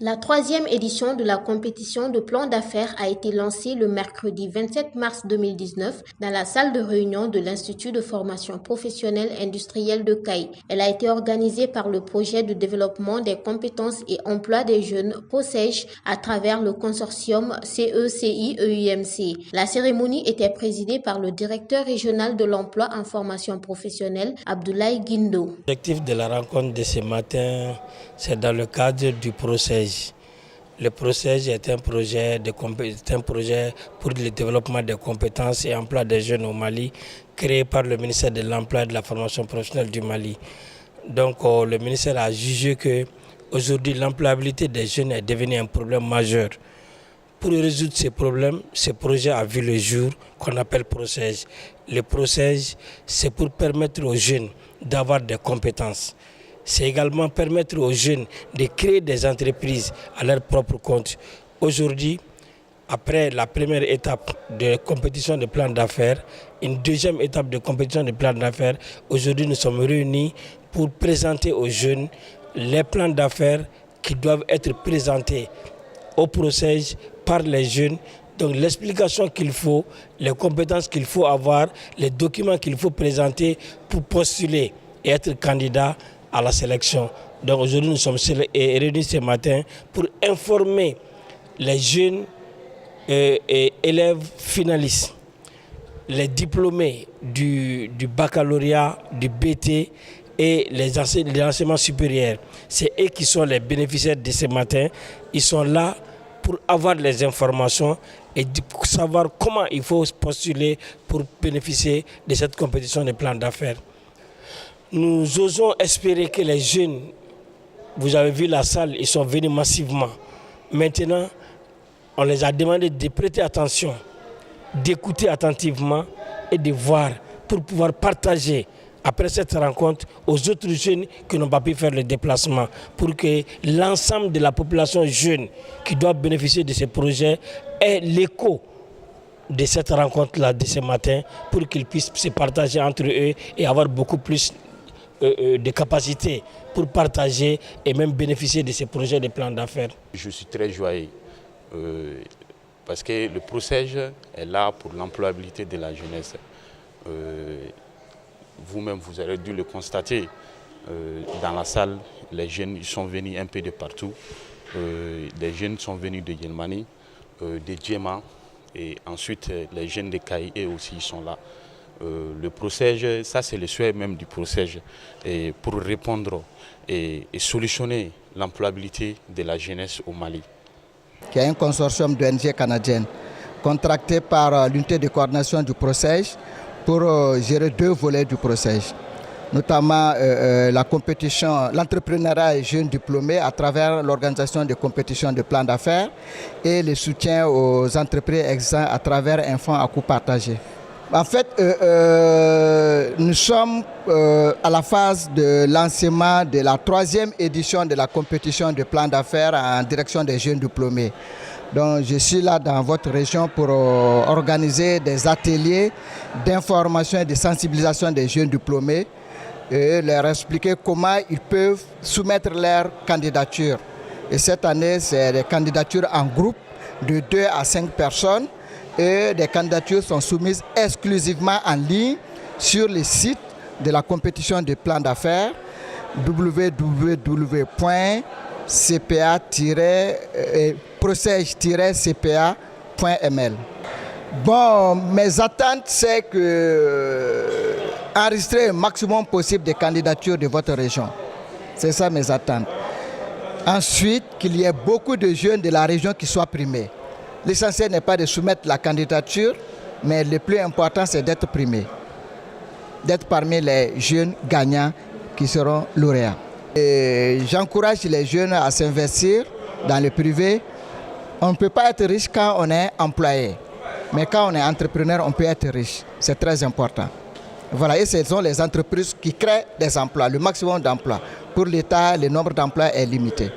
La troisième édition de la compétition de plan d'affaires a été lancée le mercredi 27 mars 2019 dans la salle de réunion de l'Institut de formation professionnelle industrielle de Kayi. Elle a été organisée par le projet de développement des compétences et emploi des jeunes PROCEJ à travers le consortium CECI-EUMC. La cérémonie était présidée par le directeur régional de l'emploi en formation professionnelle, Abdoulaye Guindo. L'objectif de la rencontre de ce matin, c'est dans le cadre du PROCEJ. Le PROCEJ est un projet pour le développement des compétences et emploi des jeunes au Mali, créé par le ministère de l'Emploi et de la formation professionnelle du Mali. Donc le ministère a jugé que aujourd'hui l'employabilité des jeunes est devenue un problème majeur. Pour résoudre ces problèmes, ce projet a vu le jour qu'on appelle PROCEJ. Le PROCEJ, c'est pour permettre aux jeunes d'avoir des compétences. C'est également permettre aux jeunes de créer des entreprises à leur propre compte. Aujourd'hui, après la première étape de compétition de plan d'affaires, une deuxième étape de compétition de plan d'affaires, aujourd'hui nous sommes réunis pour présenter aux jeunes les plans d'affaires qui doivent être présentés au PROCEJ par les jeunes. Donc l'explication qu'il faut, les compétences qu'il faut avoir, les documents qu'il faut présenter pour postuler et être candidat à la sélection. Donc aujourd'hui nous sommes réunis ce matin pour informer les jeunes élèves finalistes, les diplômés du baccalauréat, du BT et les enseignements supérieurs. C'est eux qui sont les bénéficiaires de ce matin. Ils sont là pour avoir les informations et pour savoir comment il faut postuler pour bénéficier de cette compétition de plan d'affaires. Nous osons espérer que les jeunes, vous avez vu la salle, ils sont venus massivement. Maintenant, on les a demandé de prêter attention, d'écouter attentivement et de voir pour pouvoir partager après cette rencontre aux autres jeunes qui n'ont pas pu faire le déplacement, pour que l'ensemble de la population jeune qui doit bénéficier de ce projet ait l'écho de cette rencontre-là de ce matin, pour qu'ils puissent se partager entre eux et avoir beaucoup plus de capacités pour partager et même bénéficier de ces projets de plan d'affaires. Je suis très joyeux parce que le PROCEJ est là pour l'employabilité de la jeunesse. Vous-même, vous avez dû le constater dans la salle, les jeunes ils sont venus un peu de partout. Les jeunes sont venus de Yelmani, de Djema, et ensuite les jeunes de Kayi aussi sont là. Le PROCEJ, ça c'est le souhait même du PROCEJ, pour répondre et solutionner l'employabilité de la jeunesse au Mali. Qui est un consortium d'ONG canadiennes contracté par l'unité de coordination du PROCEJ pour gérer deux volets du PROCEJ, notamment la compétition, l'entrepreneuriat et jeunes diplômés à travers l'organisation des compétitions de plan d'affaires et le soutien aux entreprises existantes à travers un fonds à coût partagé. En fait, nous sommes à la phase de lancement de la troisième édition de la compétition de plan d'affaires en direction des jeunes diplômés. Donc, je suis là dans votre région pour organiser des ateliers d'information et de sensibilisation des jeunes diplômés et leur expliquer comment ils peuvent soumettre leur candidature. Et cette année, c'est des candidatures en groupe de 2 à 5 personnes. Et des candidatures sont soumises exclusivement en ligne sur le site de la compétition de plan d'affaires www.procej-cpa.ml. Bon, mes attentes, c'est que enregistrer le maximum possible de candidatures de votre région. C'est ça mes attentes. Ensuite, qu'il y ait beaucoup de jeunes de la région qui soient primés. L'essentiel n'est pas de soumettre la candidature, mais le plus important, c'est d'être primé, d'être parmi les jeunes gagnants qui seront lauréats. J'encourage les jeunes à s'investir dans le privé. On ne peut pas être riche quand on est employé, mais quand on est entrepreneur, on peut être riche. C'est très important. Voilà, et ce sont les entreprises qui créent des emplois, le maximum d'emplois. Pour l'État, le nombre d'emplois est limité.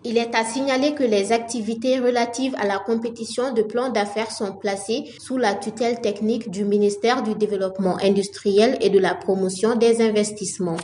Il est à signaler que les activités relatives à la compétition de plan d'affaires sont placées sous la tutelle technique du ministère du Développement industriel et de la promotion des investissements.